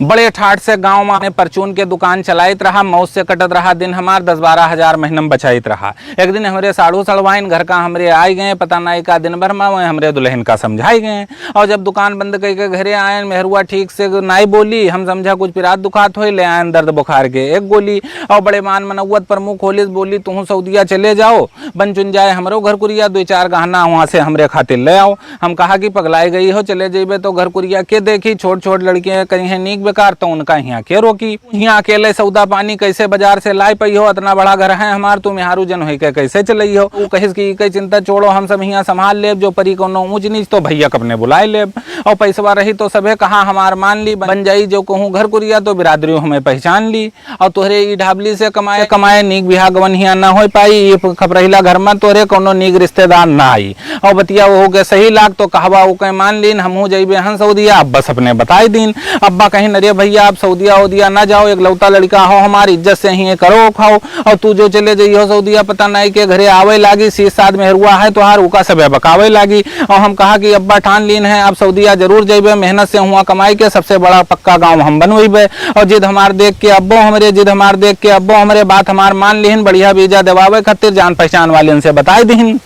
बड़े ठाठ से गांव में परचून के दुकान चलाइत रहा, मौत से कटत रहा दिन हमार 10-12 हजार महीना में बचाइत रहा। एक दिन हमरे साड़ू सड़वाइन घर का हमरे आए गए, पता नहीं का दिन भर में हमरे दुल्हन का समझाई गए। और जब दुकान बंद करके घरे आए, मेहरुआ ठीक से नहीं बोली, हम समझा कुछ पिरात दुखात हो, ले आए दर्द बुखार के एक गोली। और बड़े मान मनौवत पर मुँह खोलिस बोली, तुम सऊदिया चले जाओ, बन चुन जाए हमरो घर कुरिया, 2-4 गहना वहाँ से हमरे खातिर ले आओ। हम कहा कि पगलाई गई हो, चले जेबे तो घर कुरिया के देखी, छोट छोट लड़कियां कहीं है नीक बेकार, तो उनका यहाँ के रोकी। यहाँ अकेले सौदा पानी कैसे बाजार से लाई पई हो, इतना बड़ा घर है हमार, तुम यहाँ जन हो के कैसे चलई हो। वो कहिस की कई चिंता छोड़ो, हम सब यहाँ संभाल लेब, जो परी कोनो ऊंच नीच तो भैया अपने बुलाए लेब, और पैसवा रही तो सभे कहा हमार मान ली, बन जाई जो कहूँ घर कुरिया तो बिरादरी हमें पहचान ली। और तोहरे ई ढाबली से कमाए कमाए नीक बिहा गवन हिया ना हो पाई, ये खबरहिला घर में तोहरे कोनो नीक रिश्तेदार ना आई। और बतिया वो के सही लाग तो कहवा वो कहीं मान लीन, हमहू जइबे हन सऊदिया, अब बस अपने बताई दीन। अब्बा कहीं नरे भैया आप सऊदिया उदिया ना जाओ, एक लौता लड़का हो, हमारी इज्जत से ही करो खाओ, और तू जो चले जाइयो सऊदिया पता नहीं के घरे आवे लागी, 6-7 मेहरुआ है तो हार उका सब बकावे लागी। और हम कहा कि अब्बा ठान लीन है आप सऊदिया जरूर जइबे, मेहनत से हुआ कमाई के सबसे बड़ा पक्का गाँव हम बनवेबे। और जिद हमार देख के अब्बो हमरे, जिद हमार देख के अब्बो हमरे, बात हमार मान लीन, बढ़िया वीजा दिवावे खातिर जान पहचान वाले से बताई दीन।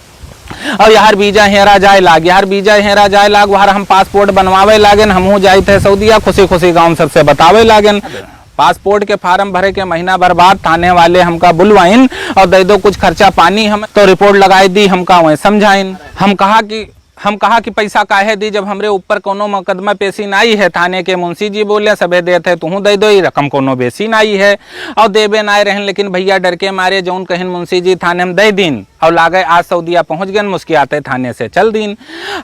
और यार वीजा हेरा जाए लाग, यार वीजा हेरा जाए लाग, वहां हम पासपोर्ट बनवावे लागेन, हमहू जाए थे सऊदिया, खुशी खुशी गाँव सबसे बतावे लागेन। पासपोर्ट के फार्म भरे के महीना बर्बाद, थाने वाले हमका बुलवाइन और दे दो कुछ खर्चा पानी, हम तो रिपोर्ट लगाई दी, हमका वहीं समझाइन। हम कहा कि पैसा काहे दी, जब हमरे ऊपर कोनो मुकदमा पेशी नाई है, थाने के मुंशी जी बोले सबे देते तू दे दो, रकम कोनो बेसी नाई है। और देबे नाई रहन, लेकिन भैया डर के मारे जौन कहन मुंशी जी थाने में दे दिन, और लागे आज सऊदिया पहुंच गए, मुस्कियाते थाने से चल दिन।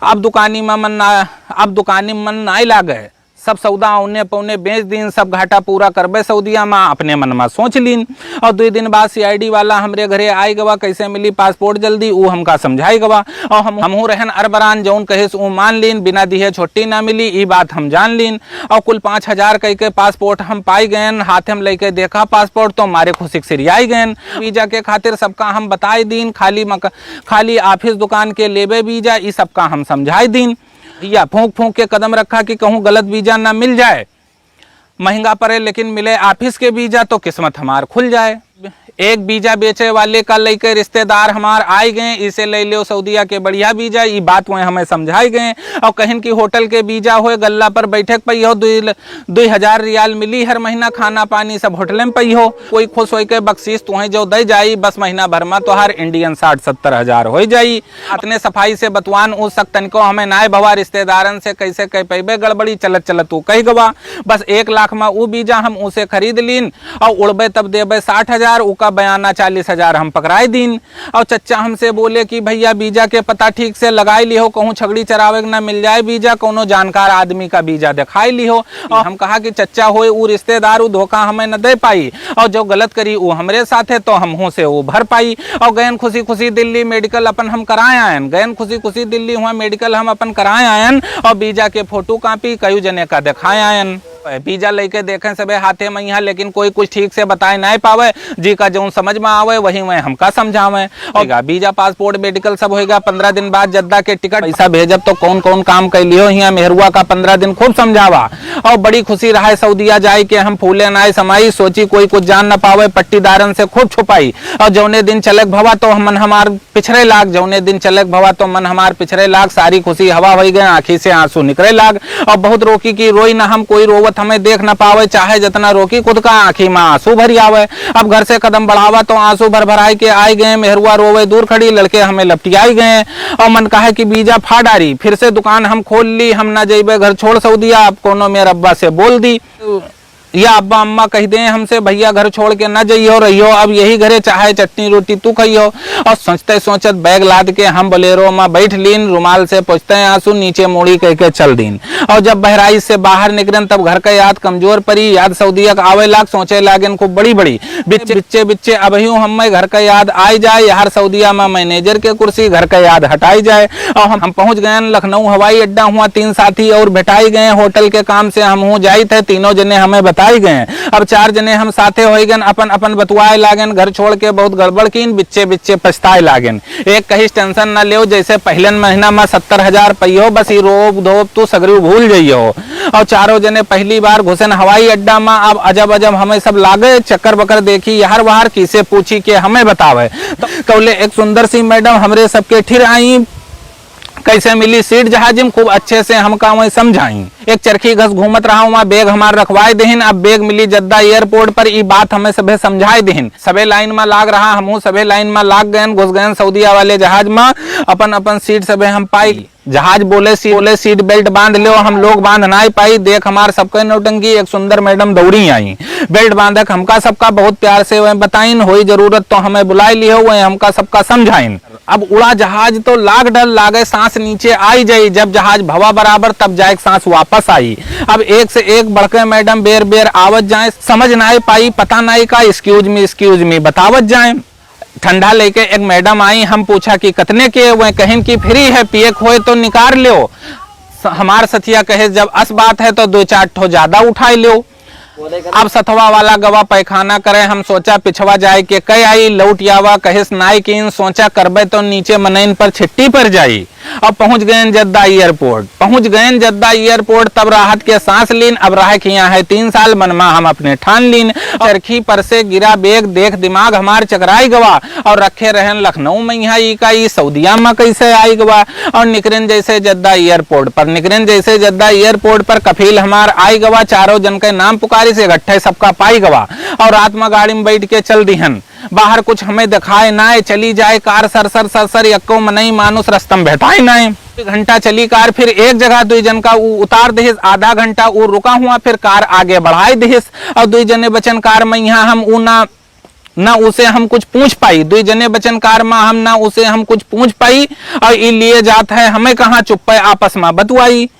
अब दुकानी में मन नाई लागे, सब सौदा औने पौने बेच दिन, सब घाटा पूरा करबे सऊदिया में, अपने मन में सोच लीन। और 2 दिन बाद CID वाला हमरे घरे आई गवा, कैसे मिली पासपोर्ट जल्दी, वो हमका समझाई गवा। और हमहू रहन अरबरान, जौन कहिस वो मान लीन, बिना दिए छुट्टी ना मिली, ये बात हम जान लीन। और कुल 5,000 कह के पासपोर्ट हम पाई गए, हाथ में लेके देखा पासपोर्ट तो मारे खुशी सिरियाई गए। वीजा के खातिर सबका हम बताई दीन, खाली ऑफिस दुकान के लेबे वीजा, ये सबका हम समझाई दीन। या फूंक के कदम रखा कि कहूँ गलत वीजा ना मिल जाए, महंगा पड़े लेकिन मिले ऑफिस के वीजा तो किस्मत हमार खुल जाए। एक वीजा बेचे वाले का लेके रिश्तेदार हमार आए गए, इसे ले लो सऊदिया के बढ़िया वीजा, ये बात वह हमें समझाई गए। और कहीं की होटल के वीजा हो, गल्ला पर बैठक पई हो, 2,000 रियाल मिली हर महीना, खाना पानी सब होटल में पई हो, कोई खुश हो के बख्शीश तुम्हें जो दे जाई, बस महीना भर में तो हर इंडियन 60-70 हजार हो जाई। अपने सफाई से बतवान उ सकतन को हमें नाय भवा, रिश्तेदारन से कैसे कह पैबे गड़बड़ी, चलत तू कह गवा, बस 1 लाख में वो वीजा हम उसे खरीद लीन, और उड़बे तब देबे 60,000, का बयाना 40,000 हम पकड़ाई दीन। और चच्चा हमसे बोले कि भैया वीजा के पता ठीक से लगाई ली हो, कहूँ छगड़ी चरावे ना मिल जाए वीजा, कोनो जानकार आदमी का वीजा दिखाई ली हो। और हम कहा कि चच्चा होए वो रिश्तेदार वो धोखा हमें न दे पाई, और जो गलत करी वो हमरे साथ है तो हम से वो भर पाई। और गयन खुशी खुशी दिल्ली मेडिकल अपन हम कराए आयन, गयन खुशी खुशी दिल्ली हुआ मेडिकल हम अपन कराए आयन, और वीजा के फोटो कॉपी कई जने का दिखाए आयन। वीजा लेके देखें सबे हाथे में यहाँ, लेकिन कोई कुछ ठीक से बताए नहीं पावे, जी का जो समझ में आवे वही वह हमका समझावे। और वीजा पासपोर्ट मेडिकल सब होएगा, 15 दिन बाद जद्दा के टिकट पैसा भेजब तो कौन कौन काम कर लियो, यहाँ मेहरुआ का 15 दिन खूब समझावा। और बड़ी खुशी रहा सऊदिया जाए के, हम फूले नाय समाई, सोची कोई कुछ जान न पावे, पट्टीदारन से खूब छुपाई। और जौने दिन चलक भवा तो मन हमार पिछड़े लाग, जौने दिन चलक भवा तो मन हमार पिछड़े लाग, सारी खुशी हवा हो गए, आँखी से आंसू निकले लाग। और बहुत रोकी की रोई न हम, कोई रोवत हमें देख न पावे, चाहे जितना रोकी खुद का आंखी में आंसू भरी आवे। अब घर से कदम बढ़ावा तो आंसू भर भराई के आए गए, मेहरुआ रोवे दूर खड़ी, लड़के हमें लपटियाई गए। और मन कहा कि वीजा फा डारी, फिर से दुकान हम खोल ली, हम ना जइबे घर छोड़ सऊदिया, अब कोनो मेरे अब्बा से बोल दी, या अब्बा अम्मा कह दे हमसे भैया घर छोड़ के न जाइयो रहियो, अब यही घरे चाहे चटनी रोटी तू खाइयो। और सोचते सोचत बैग लाद के हम बोलेरो में बैठ लीन, रुमाल से पोंछते आंसू नीचे मोड़ी कह के चल दीन। और जब बहराइच से बाहर निकलन तब घर का याद कमजोर पड़ी, याद सऊदिया आवे लाग, सोचे लागन खूब बड़ी बड़ी, बिच्चे अब यूं हमें घर का याद आई जाए, यार सऊदिया में मैनेजर के कुर्सी, घर का याद हटाई जाए। और हम पहुंच गए लखनऊ हवाई अड्डा, हुआ 3 साथी और बैठाई गए, होटल के काम से हम जाई थे, तीनों जने हमें बता आई गए। अब 4 जने हम साथे हो गए, अपन अपन बतुआए लागन, घर छोड़ के बहुत गड़बड़ कीन, बिच्चे बिच्चे पछताए लागन। एक कहीं टेंशन न ले, जैसे पहले महीना में 70,000 पैयो, बस ही रोब धोब तू सगरी भूल जाइयो। और चारों जने पहली बार घुसन हवाई अड्डा में। अब अजब अजब हमें सब लागे, चक्कर बकर देखी यार बाहर, किसे पूछी के हमें बतावे। तो कौले एक सुंदर सी मैडम हमरे सबके ठिर आई, कैसे मिली सीट जहाज में, खूब अच्छे से हमका वही समझाई। एक चरखी घस घूमत रहा वहाँ, बैग हमार रखवाए देहिन। अब बैग मिली जद्दा एयरपोर्ट पर, ई बात हमें सबे समझाए देहिन। सबे लाइन में लाग रहा, हमहू सबे लाइन में लाग गए, घुस गए सऊदिया वाले जहाज में। अपन अपन सीट सबे हम पाई। जहाज बोले सीट बेल्ट बांध लो, हम लोग बांध ना पाई। देख हमार सबके नौटंकी, एक सुंदर मैडम दौड़ी आई, बेल्ट बांधक हमका सबका बहुत प्यार से वह बताइन, होई जरूरत तो हमें बुलाई लियो, वह हमका सबका समझाइन। अब उड़ा जहाज तो लाग डर लागे, सांस नीचे आई जाई। जब जहाज भवा बराबर तब जाए सांस वापस आई। अब एक से एक बढ़के मैडम बेर बेर आवत जाए, समझ ना पाई, पता नहीं का एक्सक्यूज मी बतावत जाए। ठंडा लेके एक मैडम आई, हम पूछा कि कितने के, वह कहीं की फ्री है, पिए खोए तो निकाल लो। हमार सथिया कहे जब अस बात है तो 2-4 ठो ज्यादा उठाई लो। अब सथवा वाला गवा पैखाना करे, हम सोचा पिछवा जाए के कई आई, लौट यावा कहिस नाई कीन, सोचा करबे तो नीचे मनैन पर छिट्टी पर जाई। अब पहुंच गए जद्दा एयरपोर्ट, तब राहत के सांस लीन। अब राह किया है 3 साल, मनमा हम अपने ठान लीन। चरखी पर से गिरा बेग, देख दिमाग हमार चकराई गवा। और रखे रहन लखनऊ में यहाँ ई का, ई सऊदिया में कैसे आई गवा। और निकरन जैसे जद्दा एयरपोर्ट पर कफील हमार आई गवा। चारों जन के नाम पुकारी से इकट्ठे सबका पाई गवा। और रात में गाड़ी में बैठ के चल दिहन। बाहर कुछ हमें दिखाए ना, चली जाए कार सर यक्को मनई मानुस रस्तम बैठाए ना। घंटा चली कार, फिर एक जगह 2 जन का उतार दिहिस। आधा घंटा वो रुका हुआ, फिर कार आगे बढ़ाए दिहिस। और 2 जने बचन कार में यहाँ हम ना उसे हम कुछ पूछ पाई। 2 जने बचन कार में हम ना उसे हम कुछ पूछ पाई। और ये लिए जात है हमें कहाँ चुप पे आपस में बतुआई।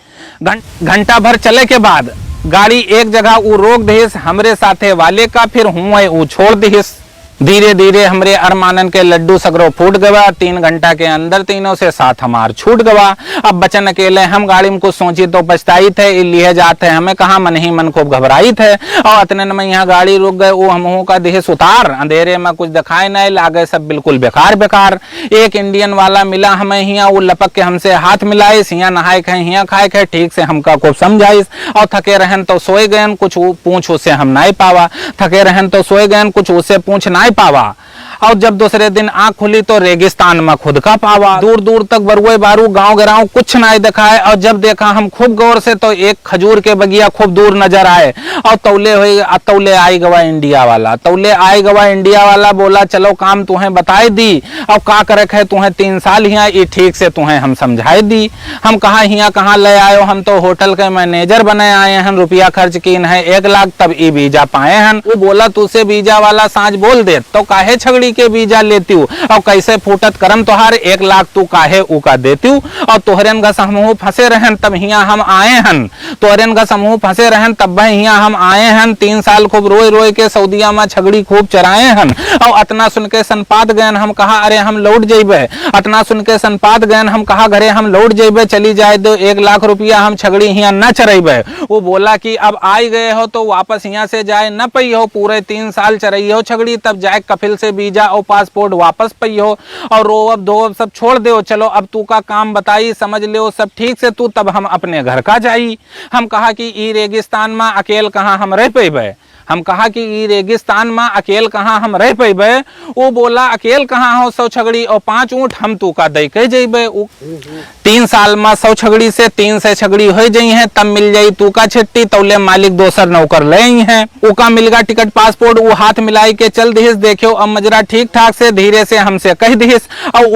घंटा भर चले के बाद गाड़ी एक जगह वो रोक दिहिस हमरे साथे वाले का, फिर हुए वो छोड़ दिहिस। धीरे धीरे हमरे अरमानन के लड्डू सगरो फूट गवा। 3 घंटा के अंदर तीनों से साथ हमार छूट गवा। अब बचन अकेले हम, गाड़ी में कुछ सोची तो पछताई थे, लिए जाते हमें कहा, मन ही मन खूब घबराई थे। और इतने में यहाँ गाड़ी रुक गए, वो हम का देह सुतार, अंधेरे में कुछ दिखाई नहीं लागे, सब बिल्कुल बेकार। एक इंडियन वाला मिला हमें हिया, वो लपक के हमसे हाथ मिलाए, हिया नहाए खाए हिया खाए खाए, ठीक से हमका खूब समझाइस। और थके रहन तो सोए गए, कुछ पूछ उसे हम नहीं पावा। थके रहन तो सोए गए, कुछ उसे पूछ नहीं पावा। और जब दूसरे दिन आंख खुली तो रेगिस्तान में खुद का पावा। दूर दूर तक बरुए बारू गांव गिराव कुछ नहीं दिखाए। और जब देखा हम खूब गौर से तो एक खजूर के बगिया खूब दूर नजर आए। और तौले आई गवा इंडिया वाला बोला चलो काम तुम्हें बताए दी। और का करे है तुम्हें 3 साल हिया, ये ठीक से तुम्हें हम समझाए दी। हम कहा हिया कहाँ ले आयो, हम तो होटल के मैनेजर बने आए हैं, रुपया खर्च कीन है 1 लाख तब ई वीजा पाए हैं। वो बोला तुझसे वीजा वाला सांझ बोल दे तो काहे छगड़ी के वीजा लेती हूँ। और कैसे फूटत करम तोहार 1 लाख तू काहे उका देती हूँ। और तोहरेन का समूह फंसे रहन तब हिया हम आए हन, तब हिया हम आए हन। 3 साल खूब रोए के सऊदिया में छगड़ी खूब चराए हन। और अतना सुन के सनपात गयन, हम कहा अरे हम लौट जेबे। अतना सुन के सनपात गयन, हम कहा घरे हम लौट जेबे, चली जाए दो 1 लाख रुपया हम छगड़ी हिया न चरेबे। वो बोला कि अब आई गए हो तो वापस यहाँ से जाए न पई हो, पूरे 3 साल चरई हो छगड़ी, तब जाए कफिल से वीजा और पासपोर्ट वापस पई हो। और रोअब धोअब सब छोड़ दो, चलो अब तू का काम बताई, समझ ले सब ठीक से तू, तब हम अपने घर का जाई। हम कहा कि ई रेगिस्तान में अकेल कहाँ हम रह पेबे। हम रह पेबे। वो बोला अकेल कहाँ हो, 100 छगड़ी और 5 ऊँट हम तू का दे के जेबे। 3 साल में 100 छगड़ी से 300 छगड़ी हो जाई है, तब मिल जाई तू का छिट्टी। तौले मालिक दोसर नौकर ले हैं, उका मिलगा टिकट पासपोर्ट, वो हाथ मिलाई के चल दिहिस। देखियो अब मजरा ठीक ठाक से धीरे से हमसे कह दिहिस। और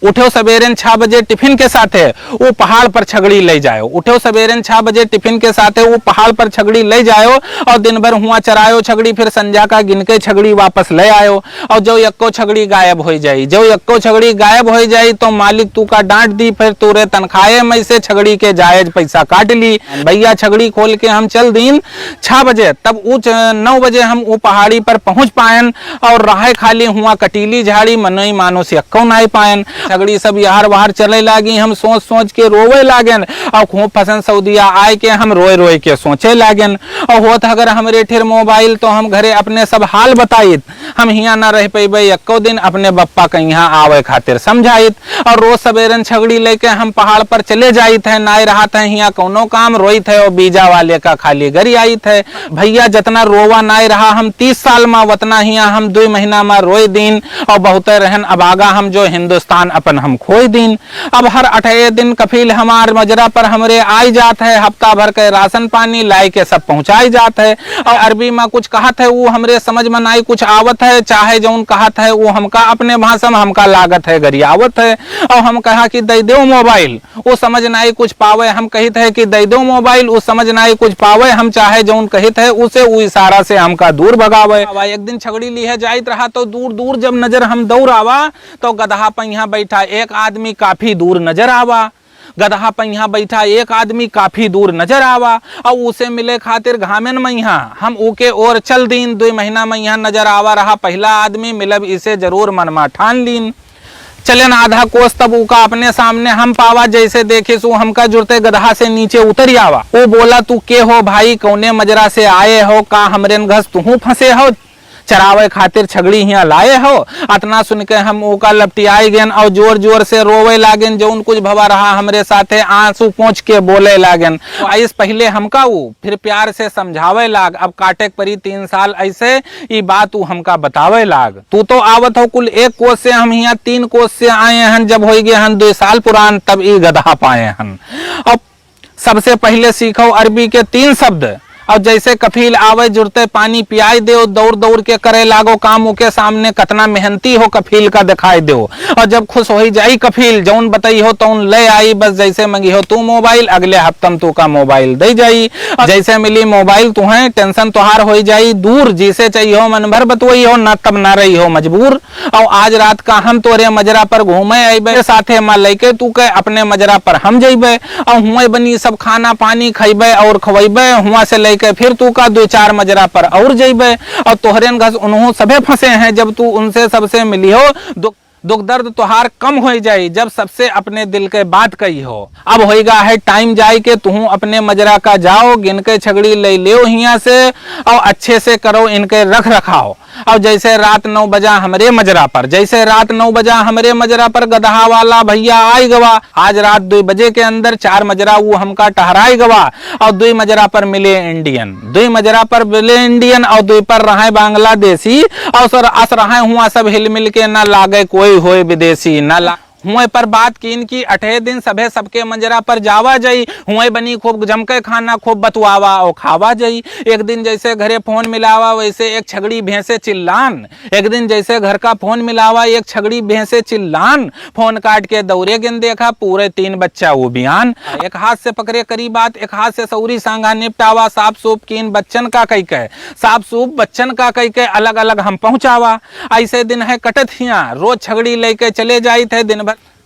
उठो सवेरे 6 बजे टिफिन के साथ वो पहाड़ पर छगड़ी ले जाओ। उठो सवेरे 6 बजे टिफिन के साथ वो पहाड़ पर छगड़ी ले जाओ। और दिन भर हुआ चरायो छगड़ी, फिर संजा का गिन के छगड़ी वापस ले आयो। और जो यक्को छगड़ी गायब हो जाई तो मालिक तू का डांट दी, फिर तूरे तनखाए में से छगड़ी के जायज पैसा काट ली। भैया छगड़ी खोल के हम चल दिन 6 बजे, तब 9 बजे हम वो पहाड़ी पर पहुंच पायन। और राह खाली हुआ कटीली झाड़ी, मनोई मानुस यक्को नहीं पायन। छगड़ी सब यार बाहर चले लागी, हम सोच सोच के रोवे लागन और खूब पसंद सऊदिया आए के हम रोए रोए के सोचे लागन। और होत अगर हमरे ठिर मोबाइल तो हम घरे अपने सब हाल बताइत, हम हियाँ ना रह पेबे एको दिन, अपने बप्पा के यहाँ आवे खातिर समझाइत। और रोज सवेरन छगड़ी लेके हम पहाड़ पर चले जाइत है, नाय रहा था हियाँ कोनो काम रोइत है और बीजा वाले का खाली गरी आइत है। भैया जितना रोवा नाय रहा हम 30 साल में वतना हियाँ हम 2 महीना में रोए दिन और बहुत रहन अबागा हम जो हिंदुस्तान अपन हम खोई दिन। अब हर 28 दिन कफील हमार मजरा पर हमरे आई जात है, हफ्ता भर के राशन पानी लाई के सब पहुंचाई जात है। और अरबी में कुछ कहत है वो हमरे समझ में नाई कुछ आवत है, चाहे जौन कहत है वो हमका अपने भाषा में हमका लागत है गरियावत है। और हम कहा कि दे दो मोबाइल, वो समझ नाई कुछ पावे, हम कहित है कि दे दो मोबाइल, वो समझ नाई कुछ पावे, हम चाहे जौन कहित है उसे वो इशारा से हमका दूर भगावे। एक दिन छगड़ी लिए जाइत रहा तो दूर दूर जब नजर हम दौड़ आवा तो गदहा पहिया बैठा एक आदमी काफी दूर नजर आवा। गदहा पहिया बैठा एक आदमी काफी दूर नजर आवा और उसे मिले खातिर घामेन मैया हम ऊके और चल दीन। 2 महीना मैया नजर आवा रहा पहला आदमी मिलब इसे जरूर मनमा ठान लीन। चलन आधा कोस तब उका अपने सामने हम पावा, जैसे देखे सो हमका जुड़ते गदहा से नीचे उतर आवा। वो बोला तू के हो भाई, कौने मजरा से आए हो, का हमरेन घस तू फंसे हो, चरावे खातिर छगड़ी यहाँ लाए हो। अतना सुन के हम ओका लपटियाई गेन और जोर जोर से रोवे लागन, जो कुछ भवा रहा हमरे साथे आंसू पोंछ के बोले लागन। आइस पहले हमका वो फिर प्यार से समझावे लाग, अब काटे परी 3 साल ऐसे ये बात वो हमका बतावे लाग। तू तो आवत हो कुल 1 कोस से, हम यहाँ 3 कोस से आए हन, जब हो गए हन 2 साल पुरान तब ये गधा पाए हन। अब सबसे पहले सीखो अरबी के 3 शब्द और जैसे कफील आवे जुड़ते पानी पियाई दो, दौड़ दौड़ के करे लागो काम, के सामने कतना मेहनती हो कफील का दिखाई दो। और जब खुश हो जाई कफील जौन बताई हो तो ले आई, बस जैसे मंगी हो तू मोबाइल अगले हफ्तम तू का मोबाइल दे जाई। जैसे मिली मोबाइल तुम्हें टेंशन तुहार हो जाई दूर, जिसे चाहिए हो मन भर बतवई हो, ना तब ना रही हो मजबूर। और आज रात का हम तोरे मजरा पर घूमे अबे साथे माँ लेके तू के अपने मजरा पर हम जइबे और हुए बनी सब खाना पानी खइबे और खवैबे, हुआ से के फिर तू का 2-4 मजरा पर और जइबे और तोहरेन घस उन्हों सबे फंसे हैं, जब तू उनसे सबसे मिली हो दुख दर्द तुहार कम हो जाई, जब सबसे अपने दिल के बात कही हो। अब होएगा है टाइम जाई के तू अपने मजरा का जाओ, गिनके छगड़ी ले लियो हिया से और अच्छे से करो इनके रख रखाओ। और जैसे रात 9 बजा हमरे मजरा पर, जैसे रात 9 बजा हमरे मजरा पर गदहा वाला भैया आई गवा, आज रात 2 बजे के अंदर 4 मजरा वो हमका टहराई गवा और 2 मजरा पर मिले इंडियन, 2 मजरा पर मिले इंडियन और 2 पर रहे बांग्लादेशी और सर अस रहे हुआ सब हिल मिल के ना लागे कोई होए विदेशी, ना हुए पर बात कीन की 28 दिन सभे सबके मंजरा पर जावा जाई, हुए बनी खूब जमके खाना खूब बतवावा और खावा जाई। एक दिन जैसे घरे फोन मिलावा वैसे एक छगड़ी भैंसे चिल्लान, एक दिन जैसे घर का फोन मिलावा एक छगड़ी भैंसे चिल्लान, फोन काट के दौरे गिन देखा पूरे 3 बच्चा वो बयान। एक हाथ से पकड़े करी बात, एक हाथ से सौरी सांगा निपटावा, साफ सूप कीन बच्चन का कई के, साफ सूप बच्चन का कई के अलग अलग हम पहुंचावा। ऐसे दिन है कटत हिया, रोज छगड़ी लेके चले जाई थे,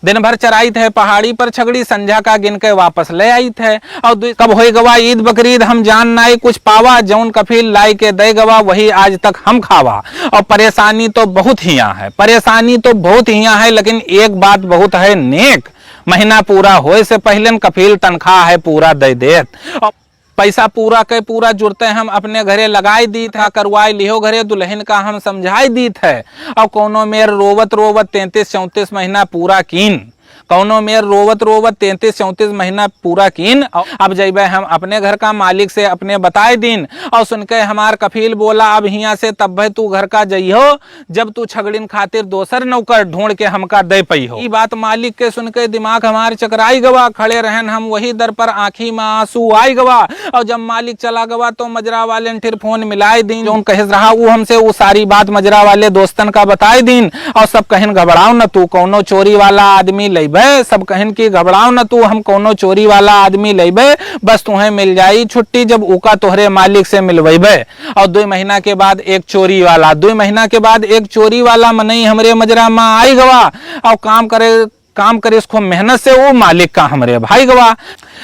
दिन भर चराई थे पहाड़ी पर छगड़ी, संझा का गिन के वापस ले आई थे। और कब हो गवा ईद बकरीद हम जान नाई कुछ पावा, जौन कफील लाई के दे गवा वही आज तक हम खावा। और परेशानी तो बहुत हिया है, परेशानी तो बहुत हिया है, लेकिन एक बात बहुत है नेक, महीना पूरा होए से पहले कफील तनख्वाह है पूरा दे देत। पैसा पूरा के पूरा जुड़ते हम अपने घरे लगाई दी था, करवाई लिहो घरे दुल्हन का हम समझाई दी थे। और कोनो मेर रोवत रोवत 33-34 महीना पूरा कीन, कौनो मेर रोवत रोवत 33-34 महीना पूरा कीन। अब जब हम अपने घर का मालिक से अपने बताए दिन और सुनके हमार कफील बोला अब हिया से तब भाई तू घर का जइहो जब तू छगड़िन खातिर दोसर नौकर ढूंढ के हमका दे पई हो। ये बात मालिक के सुनके दिमाग हमार चकराई गवा, खड़े रहन हम वही दर पर आंखी में आंसू आई गवा। और जब मालिक चला गवा तो मजरा वाले ने फिर फोन मिलाए दिन, जो कह रहा वो हमसे वो सारी बात मजरा वाले दोस्तन का बताए दिन। और सब कहन घबराओ न तू कौनो चोरी वाला आदमी लेबे, सब कहन की घबराओ न तू हम कौनो चोरी वाला आदमी लेबे, बस तुम्हें मिल जाई छुट्टी जब उका तोहरे मालिक से मिलवेबे। और 2 महीना के बाद एक चोरी वाला, 2 महीना के बाद एक चोरी वाला मनई हमरे मजरा में आई गवा और काम करे काम करे इसको मेहनत से, वो मालिक का हमरे भाई गवा।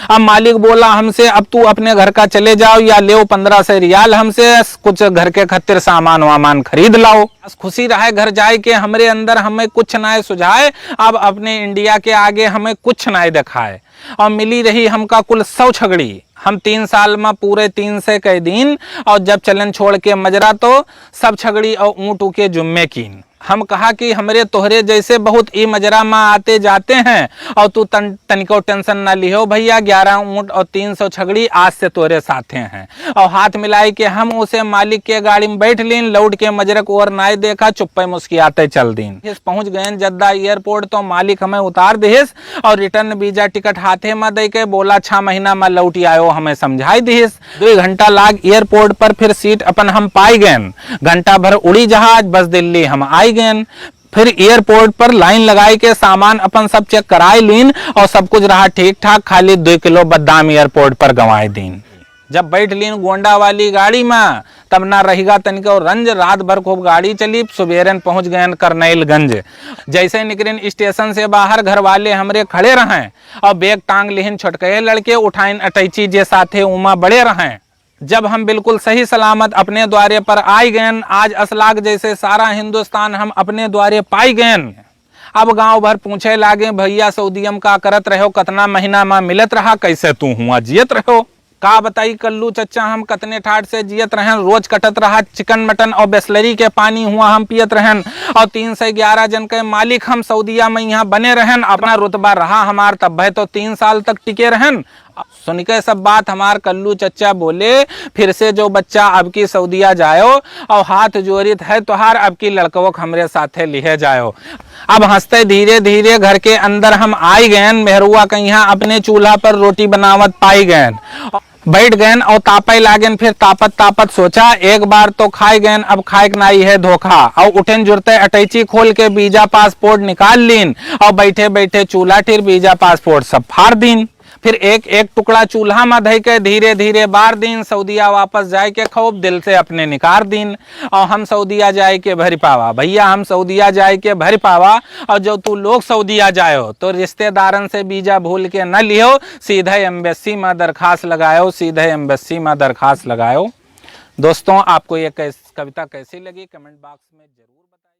अब मालिक बोला हमसे अब तू अपने घर का चले जाओ या ले 1500 रियाल हमसे, कुछ घर के खातिर सामान वामान खरीद लाओ। खुशी रहे घर जाए के हमरे अंदर हमें कुछ ना सुझाए, अब अपने इंडिया के आगे हमें कुछ ना दिखाए। और मिली रही हमका कुल 100 छगड़ी। हम 3 साल में पूरे 300 के दिन, और जब चलन छोड़ के मजरा तो सब छगड़ी और ऊँट के जुम्मे कीन। हम कहा कि हमरे तोहरे जैसे बहुत ई मजरा में आते जाते हैं, और तू तनिको टेंशन ना लिहो भैया, 11 ऊँट और 300 छगड़ी आज से तोरे साथे हैं। और हाथ मिलाई के हम उसे मालिक के गाड़ी में बैठ लीन, लौट के मजरक और नाई देखा, चुप्पे मुस्कियाते चल दीन। पहुंच गए जद्दा एयरपोर्ट, तो मालिक हमें उतार दिहिस और रिटर्न वीजा टिकट हाथे में दे के बोला 6 महीना में लौटी आयो, हमें समझाई दिहिस। 2 घंटा लाग एयरपोर्ट पर, फिर सीट अपन हम पाई गए। घंटा भर उड़ी जहाज, बस दिल्ली हम आई गए। फिर एयरपोर्ट पर लाइन लगाई के सामान अपन सब चेक कराई लीन, और सब कुछ रहा ठीक ठाक, खाली 2 किलो बादाम एयरपोर्ट पर गंवाई दीन। जब बैठ लीन गोंडा वाली गाड़ी में, तब ना रहेगा तनिको रंज, रात भर खूब गाड़ी चली, सुबेरन पहुंच गए करनैलगंज। जैसे निकलिन स्टेशन से बाहर, घर वाले हमरे खड़े रहें और बैग टांग लिहिन, छोटके लड़के उठाइन अटैची जे साथे उमा बड़े रहें। जब हम बिल्कुल सही सलामत अपने द्वारे पर आई गए, आज असलाग जैसे सारा हिंदुस्तान हम अपने द्वारे पाई गए। अब गांव भर पूछे लागे भैया सऊदीयम का करत रहो, कतना महीना में मिलत रहा, कैसे तू हुआ जियत रहो। का बताई कल्लू चच्चा हम कतने ठाट से जियत रहन, रोज कटत रहा चिकन मटन और बिस्लरी के पानी हुआ हम पियत रहन, और 311 जन के मालिक हम सऊदीया में यहाँ बने रहन। अपना रुतबा रहा हमार, तब है तो 3 साल तक टिके रहन। सुन के सब बात हमार कल्लू चच्चा बोले, फिर से जो बच्चा अब की सऊदीया जायो, और हाथ जोड़ित है तोहार अब की लड़कों हमरे साथे लिहे जायो। अब हंसते धीरे धीरे घर के अंदर हम आई गए। मेहरुआ के यहाँ अपने चूल्हा पर रोटी बनावत पाई गए, बैठ गए और तापे लागेन। फिर तापत सोचा एक बार तो खाए गए, अब खाए नाई है धोखा। और उठेन जुड़ते अटैची खोल के वीजा पासपोर्ट निकाल लीन, और बैठे बैठे चूल्हा टिर वीजा पासपोर्ट सब फाड़ दीन। फिर एक एक टुकड़ा चूल्हा में धई के धीरे धीरे बार दिन, सऊदीया वापस जाए के खूब दिल से अपने निकार दिन। और हम सऊदीया जाए के भर पावा भैया, हम सऊदीया जाए के भर पावा। और जो तू लोग सऊदीया जायो तो रिश्तेदारन से वीजा भूल के न लियो, सीधे एम्बेसी में दरखास्त लगायो, सीधे एम्बेसी में दरखास्त लगायो। दोस्तों आपको ये कविता कैसी लगी कमेंट बॉक्स में जरूर बताएं।